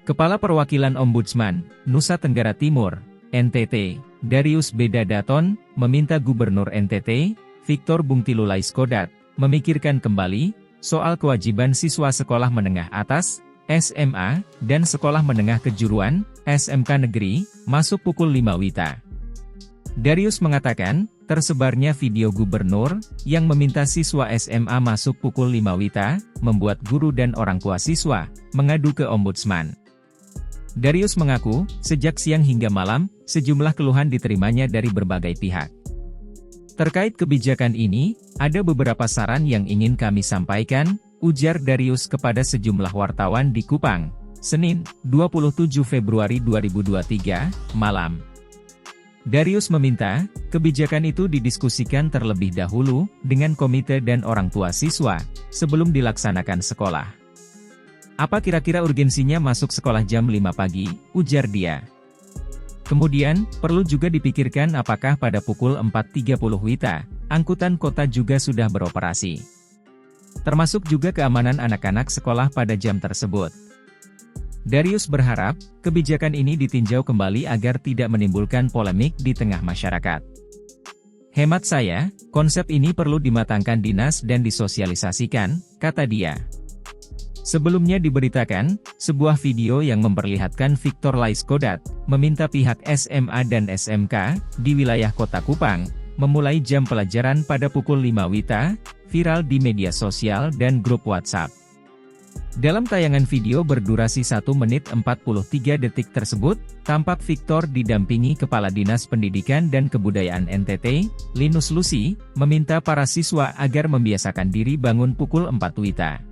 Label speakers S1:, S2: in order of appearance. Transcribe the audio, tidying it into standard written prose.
S1: Kepala Perwakilan Ombudsman, Nusa Tenggara Timur, NTT, Darius Bedadaton, meminta Gubernur NTT, Victor Bungtilu Laiskodat, memikirkan kembali soal kewajiban siswa sekolah menengah atas, SMA, dan sekolah menengah kejuruan, SMK Negeri, masuk pukul 5 WITA. Darius mengatakan, tersebarnya video gubernur yang meminta siswa SMA masuk pukul 5 WITA, membuat guru dan orang tua siswa mengadu ke Ombudsman. Darius mengaku, sejak siang hingga malam, sejumlah keluhan diterimanya dari berbagai pihak. Terkait kebijakan ini, ada beberapa saran yang ingin kami sampaikan, ujar Darius kepada sejumlah wartawan di Kupang, Senin, 27 Februari 2023, malam. Darius meminta, kebijakan itu didiskusikan terlebih dahulu, dengan komite dan orang tua siswa, sebelum dilaksanakan sekolah. Apa kira-kira urgensinya masuk sekolah jam 5 pagi, ujar dia. Kemudian, perlu juga dipikirkan apakah pada pukul 4.30 WITA, angkutan kota juga sudah beroperasi. Termasuk juga keamanan anak-anak sekolah pada jam tersebut. Darius berharap, kebijakan ini ditinjau kembali agar tidak menimbulkan polemik di tengah masyarakat. Hemat saya, konsep ini perlu dimatangkan dinas dan disosialisasikan, kata dia. Sebelumnya diberitakan, sebuah video yang memperlihatkan Victor Laiskodat, meminta pihak SMA dan SMK, di wilayah kota Kupang, memulai jam pelajaran pada pukul 5 WITA, viral di media sosial dan grup WhatsApp. Dalam tayangan video berdurasi 1 menit 43 detik tersebut, tampak Victor didampingi Kepala Dinas Pendidikan dan Kebudayaan NTT, Linus Lusi, meminta para siswa agar membiasakan diri bangun pukul 4 WITA.